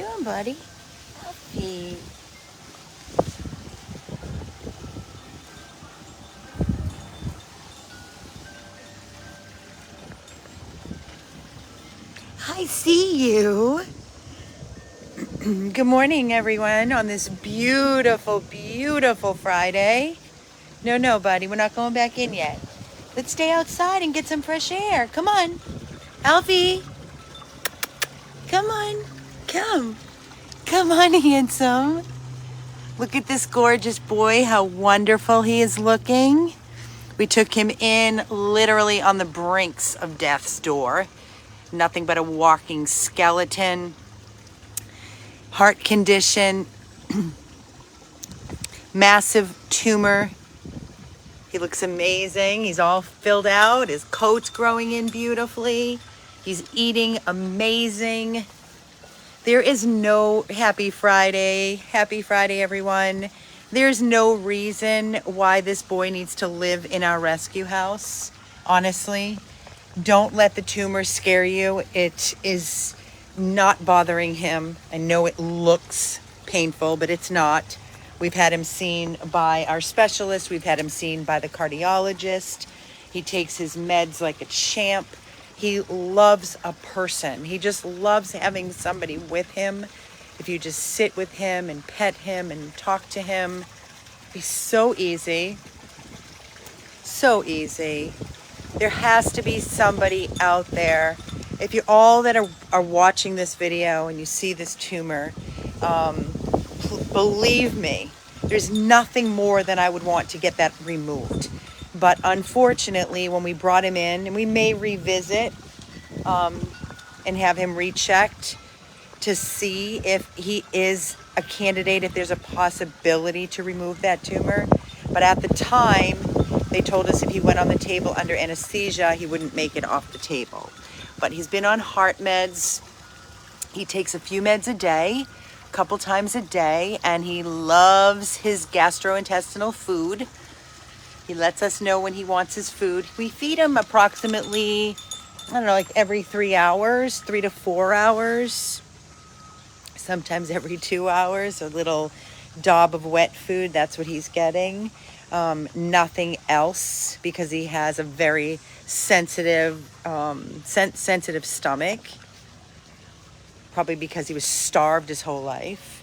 doing, buddy? Puppy. I see you. Good morning, everyone, on this beautiful, beautiful Friday. No, buddy, we're not going back in yet. Let's stay outside and get some fresh air. Come on. Alfie. Come on. Come. Come on, handsome. Look at this gorgeous boy, how wonderful he is looking. We took him in literally on the brinks of death's door. Nothing but a walking skeleton. Heart condition. Massive tumor. He looks amazing. He's all filled out. His coat's growing in beautifully. He's eating amazing. There is no Happy Friday. Happy Friday, everyone. There's no reason why this boy needs to live in our rescue house. Honestly, don't let the tumor scare you. It is not bothering him. I know it looks painful, but it's not. We've had him seen by our specialist. We've had him seen by the cardiologist. He takes his meds like a champ. He loves a person. He just loves having somebody with him. If you just sit with him and pet him and talk to him, he's so easy. So easy. There has to be somebody out there. If you're all that are watching this video and you see this tumor, believe me, there's nothing more than I would want to get that removed. But unfortunately, when we brought him in, and we may revisit and have him rechecked to see if he is a candidate, if there's a possibility to remove that tumor. But at the time, they told us if he went on the table under anesthesia, he wouldn't make it off the table. But he's been on heart meds. He takes a few meds a day, a couple times a day, and he loves his gastrointestinal food. He lets us know when he wants his food. We feed him approximately, I don't know, like every 3 hours, 3 to 4 hours. Sometimes every 2 hours, a little daub of wet food. That's what he's getting. Nothing else, because he has a very sensitive, sensitive stomach. Probably because he was starved his whole life.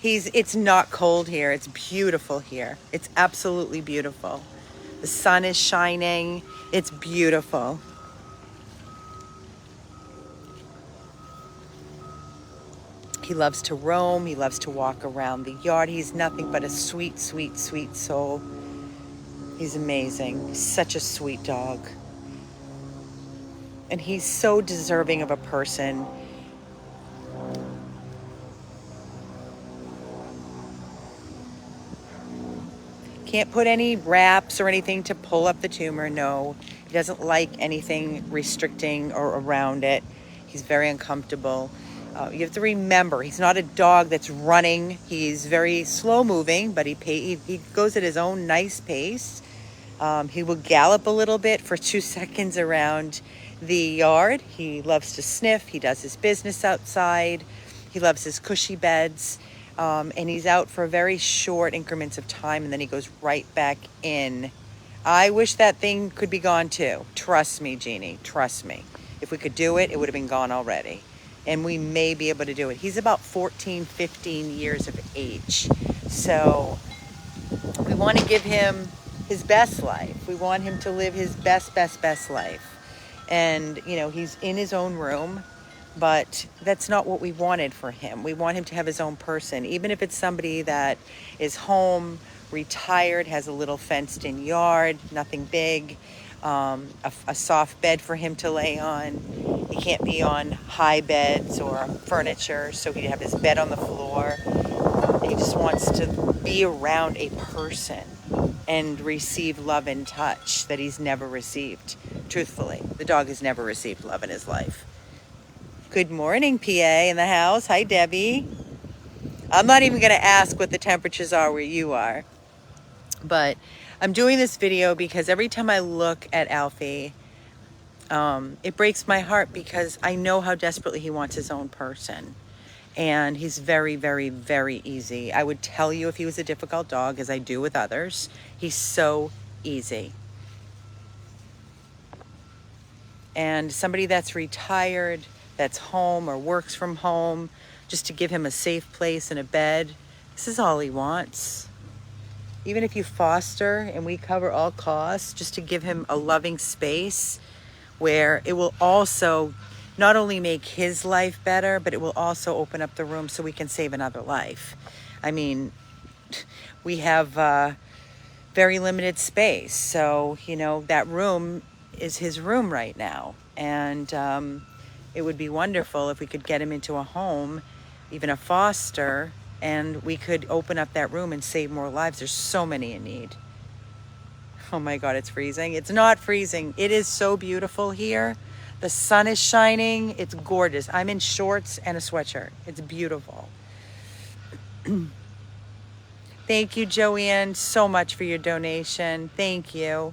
It's not cold here. It's beautiful here. It's absolutely beautiful. The sun is shining. It's beautiful. He loves to roam. He loves to walk around the yard. He's nothing but a sweet, sweet, sweet soul. He's amazing. Such a sweet dog. And he's so deserving of a person. Can't put any wraps or anything to pull up the tumor. No, he doesn't like anything restricting or around it. He's very uncomfortable. You have to remember, he's not a dog that's running. He's very slow moving, but he goes at his own nice pace. He will gallop a little bit for 2 seconds around the yard. He loves to sniff. He does his business outside. He loves his cushy beds. And he's out for very short increments of time, and then he goes right back in. I wish that thing could be gone too. Trust me, Jeannie, trust me. If we could do it, it would have been gone already. And we may be able to do it. He's about 14, 15 years of age. So we want to give him his best life. We want him to live his best life. And, you know, he's in his own room. But that's not what we wanted for him. We want him to have his own person, even if it's somebody that is home, retired, has a little fenced-in yard, nothing big, a soft bed for him to lay on. He can't be on high beds or furniture, so he'd have his bed on the floor. He just wants to be around a person and receive love and touch that he's never received. Truthfully, the dog has never received love in his life. Good morning, PA in the house. Hi, Debbie. I'm not even going to ask what the temperatures are where you are. But I'm doing this video because every time I look at Alfie, it breaks my heart because I know how desperately he wants his own person. And he's very, very, very easy. I would tell you if he was a difficult dog, as I do with others. He's so easy. And somebody that's retired, that's home or works from home, just to give him a safe place and a bed, this is all he wants. Even if you foster and we cover all costs, just to give him a loving space where it will also not only make his life better, but it will also open up the room so we can save another life. I mean, we have very limited space. So, that room is his room right now. And it would be wonderful if we could get him into a home, even a foster, and we could open up that room and save more lives. There's so many in need. Oh my God, it's freezing. It's not freezing. It is so beautiful here. The sun is shining. It's gorgeous. I'm in shorts and a sweatshirt. It's beautiful. Thank you, Joanne, so much for your donation. Thank you.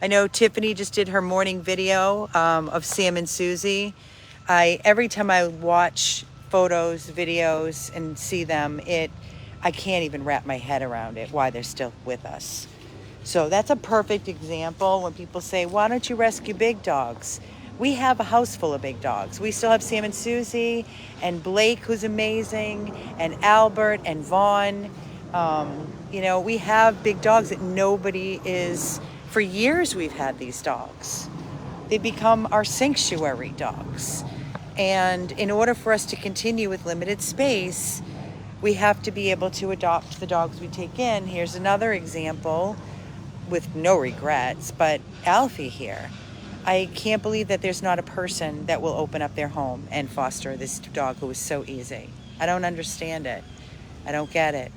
I know Tiffany just did her morning video of Sam and Susie. Every time I watch photos, videos, and see them, I can't even wrap my head around it, why they're still with us. So that's a perfect example when people say, why don't you rescue big dogs? We have a house full of big dogs. We still have Sam and Susie and Blake, who's amazing, and Albert and Vaughn. We have big dogs that nobody is. For years we've had these dogs. They become our sanctuary dogs. And in order for us to continue with limited space, we have to be able to adopt the dogs we take in. Here's another example with no regrets, but Alfie here. I can't believe that there's not a person that will open up their home and foster this dog who is so easy. I don't understand it. I don't get it.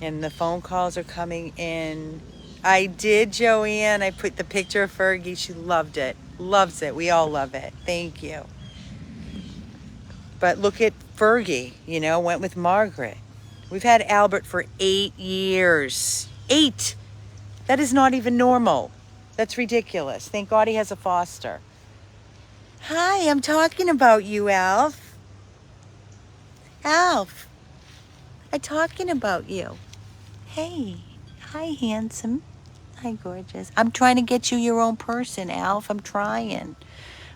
And the phone calls are coming in. I did, Joanne. I put the picture of Fergie. She loved it. Loves it. We all love it. Thank you. But look at Fergie, went with Margaret. We've had Albert for 8 years. 8! That is not even normal. That's ridiculous. Thank God he has a foster. Hi, I'm talking about you, Alf. Alf, I'm talking about you. Hey, hi, handsome. Hi, gorgeous. I'm trying to get you your own person, Alf. I'm trying.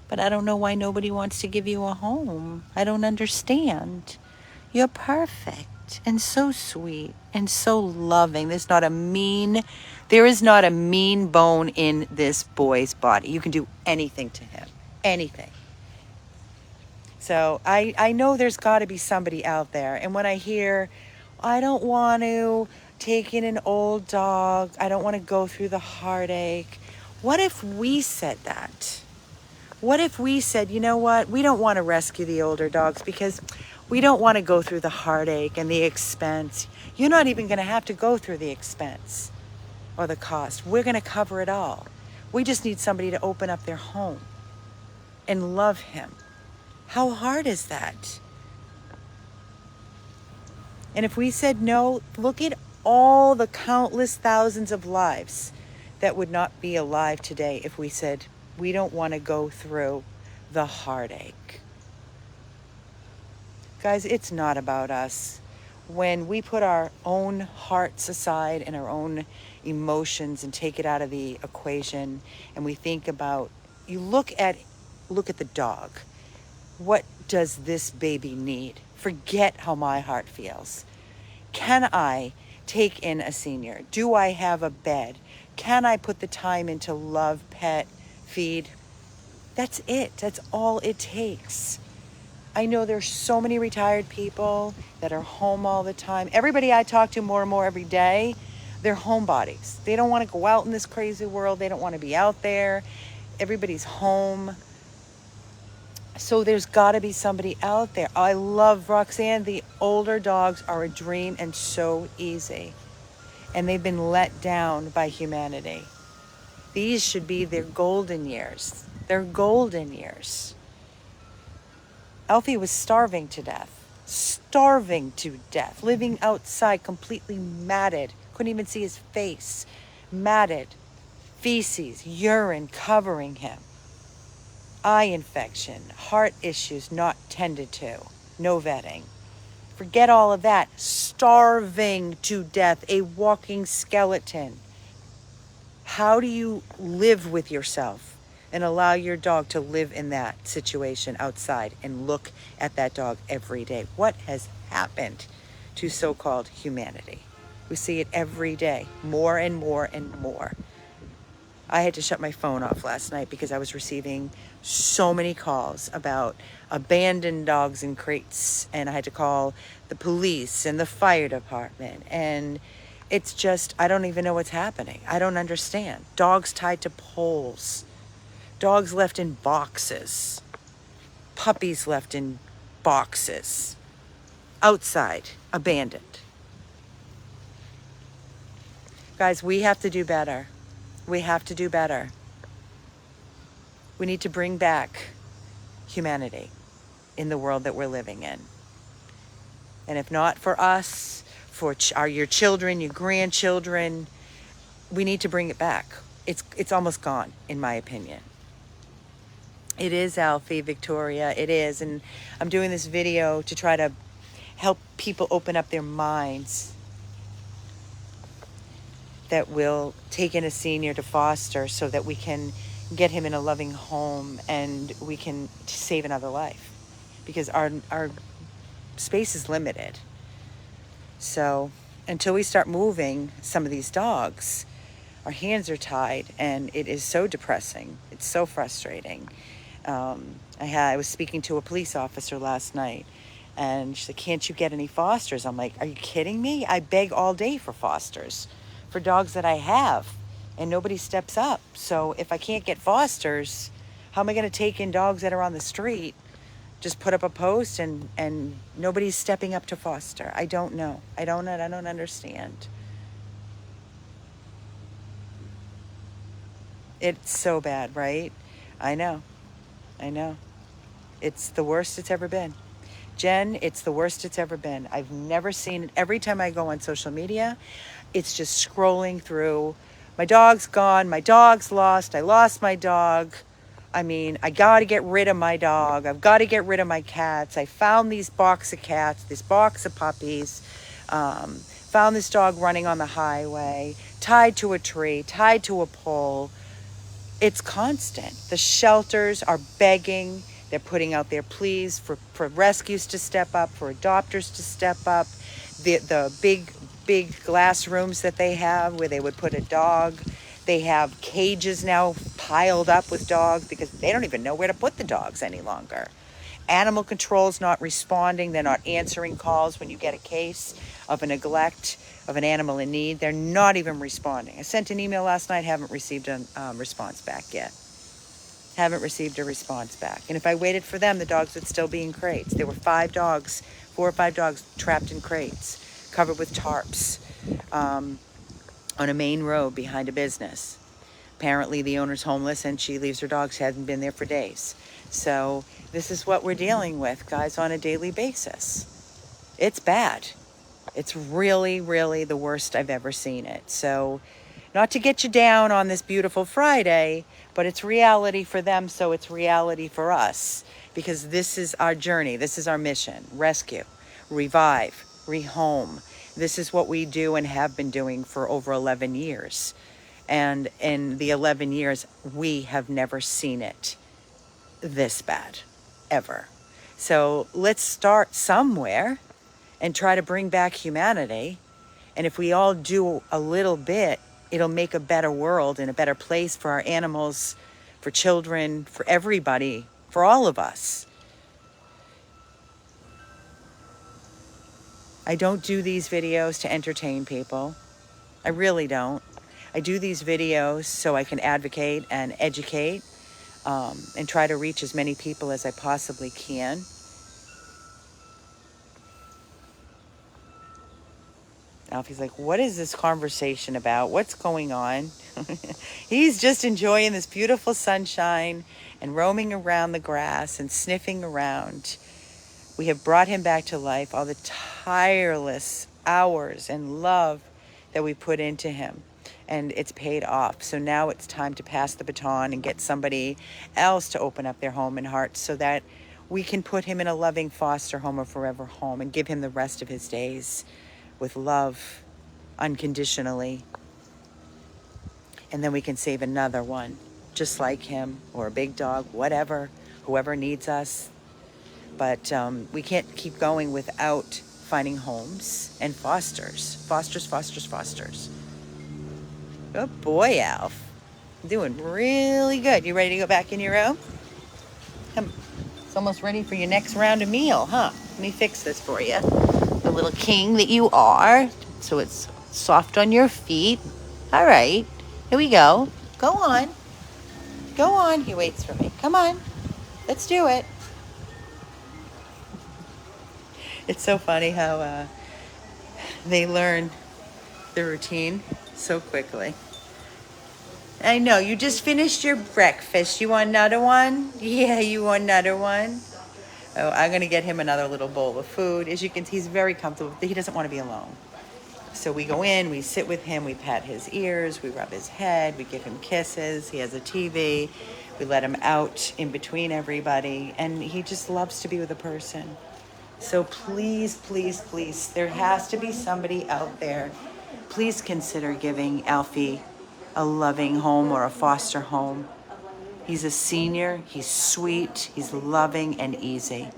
But I don't know why nobody wants to give you a home. I don't understand. You're perfect and so sweet and so loving. There is not a mean bone in this boy's body. You can do anything to him. Anything. So I know there's got to be somebody out there. And when I hear, I don't want to take in an old dog, I don't want to go through the heartache. What if we said that? What if we said, you know what? We don't want to rescue the older dogs because we don't want to go through the heartache and the expense. You're not even going to have to go through the expense or the cost. We're going to cover it all. We just need somebody to open up their home and love him. How hard is that? And if we said no, look at all the countless thousands of lives that would not be alive today if we said, we don't want to go through the heartache. Guys, it's not about us. When we put our own hearts aside and our own emotions and take it out of the equation, and we think about, look at the dog. What does this baby need? Forget how my heart feels. Can I take in a senior? Do I have a bed? Can I put the time in to love, pet, feed? That's it. That's all it takes. I know there's so many retired people that are home all the time. Everybody I talk to more and more every day, they're homebodies. They don't want to go out in this crazy world. They don't want to be out there. Everybody's home. So there's got to be somebody out there. I love Roxanne. The older dogs are a dream and so easy. And they've been let down by humanity. These should be their golden years. Their golden years. Alfie was starving to death. Starving to death. Living outside, completely matted. Couldn't even see his face. Matted. Feces, urine covering him. eye infection, heart issues not tended to, no vetting. Forget all of that. Starving to death, a walking skeleton. How do you live with yourself and allow your dog to live in that situation outside and look at that dog every day? What has happened to so-called humanity? We see it every day, more and more and more. I had to shut my phone off last night because I was receiving so many calls about abandoned dogs in crates, and I had to call the police and the fire department, and it's just, I don't even know what's happening. I don't understand. Dogs tied to poles, dogs left in boxes, puppies left in boxes, outside, abandoned. Guys, we have to do better. We have to do better. We need to bring back humanity in the world that we're living in. And if not for us, for your children, your grandchildren, we need to bring it back. It's almost gone, in my opinion. It is, Alfie, Victoria, it is. And I'm doing this video to try to help people open up their minds that will take in a senior to foster so that we can get him in a loving home and we can save another life, because our space is limited. So until we start moving some of these dogs, our hands are tied, and it is so depressing. It's so frustrating. I was speaking to a police officer last night, and she said, "Can't you get any fosters?" I'm like, "Are you kidding me? I beg all day for fosters for dogs that I have, and nobody steps up. So if I can't get fosters, how am I going to take in dogs that are on the street?" Just put up a post and nobody's stepping up to foster. I don't know. I don't understand. It's so bad, right? I know. It's the worst it's ever been. Jen, it's the worst it's ever been. I've never seen it. Every time I go on social media, it's just scrolling through. My dog's gone. My dog's lost. I lost my dog. I mean, I got to get rid of my dog. I've got to get rid of my cats. I found these box of cats, this box of puppies. Found this dog running on the highway, tied to a tree, tied to a pole. It's constant. The shelters are begging. They're putting out their pleas for rescues to step up, for adopters to step up. The big glass rooms that they have where they would put a dog. They have cages now piled up with dogs because they don't even know where to put the dogs any longer. Animal control's not responding. They're not answering calls when you get a case of a neglect of an animal in need. They're not even responding. I sent an email last night, haven't received a response back yet. Haven't received a response back. And if I waited for them, the dogs would still be in crates. There were 4 or 5 dogs trapped in crates, covered with tarps, on a main road behind a business. Apparently the owner's homeless and she leaves her dogs, hasn't been there for days. So this is what we're dealing with, guys, on a daily basis. It's bad. It's really, really the worst I've ever seen it. So not to get you down on this beautiful Friday, but it's reality for them, so it's reality for us, because this is our journey. This is our mission. Rescue, revive, rehome. This is what we do and have been doing for over 11 years. And in the 11 years, we have never seen it this bad, ever. So let's start somewhere and try to bring back humanity. And if we all do a little bit, it'll make a better world and a better place for our animals, for children, for everybody, for all of us. I don't do these videos to entertain people. I really don't. I do these videos so I can advocate and educate, and try to reach as many people as I possibly can. Alfie's like, what is this conversation about? What's going on? He's just enjoying this beautiful sunshine and roaming around the grass and sniffing around. We have brought him back to life, all the tireless hours and love that we put into him. and it's paid off. So now it's time to pass the baton and get somebody else to open up their home and heart so that we can put him in a loving foster home or forever home and give him the rest of his days with love, unconditionally. And then we can save another one just like him, or a big dog, whatever, whoever needs us. But we can't keep going without finding homes and fosters. Fosters. Good boy, Alf. Doing really good. You ready to go back in your room? Come. It's almost ready for your next round of meal, huh? Let me fix this for you. The little king that you are. So it's soft on your feet. All right. Here we go. Go on. Go on. He waits for me. Come on. Let's do it. It's so funny how they learn the routine so quickly. I know, you just finished your breakfast. You want another one? Yeah, you want another one? Oh, I'm going to get him another little bowl of food. As you can see, he's very comfortable. He doesn't want to be alone. So we go in, we sit with him, we pat his ears, we rub his head, we give him kisses. He has a TV. We let him out in between everybody. And he just loves to be with a person. So please, there has to be somebody out there. Please consider giving Alfie a loving home or a foster home. He's a senior, he's sweet, he's loving and easy.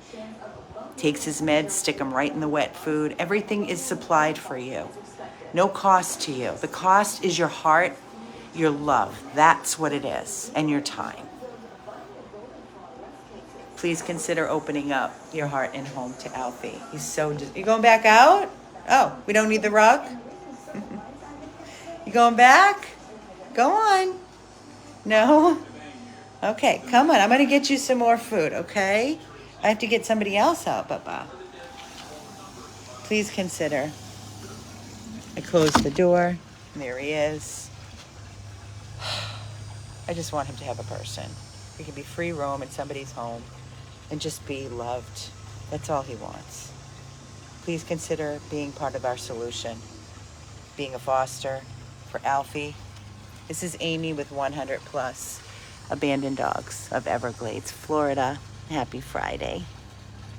Takes his meds, stick them right in the wet food. Everything is supplied for you. No cost to you. The cost is your heart, your love. That's what it is, and your time. Please consider opening up your heart and home to Alfie. He's so... You going back out? Oh, we don't need the rug? You going back? Go on. No? Okay, come on. I'm going to get you some more food, okay? I have to get somebody else out, Papa. Please consider. I closed the door. There he is. I just want him to have a person. He can be free roam in somebody's home and just be loved. That's all he wants. Please consider being part of our solution. Being a foster for Alfie. This is Amy with 100 Plus Abandoned Dogs of Everglades, Florida. Happy Friday.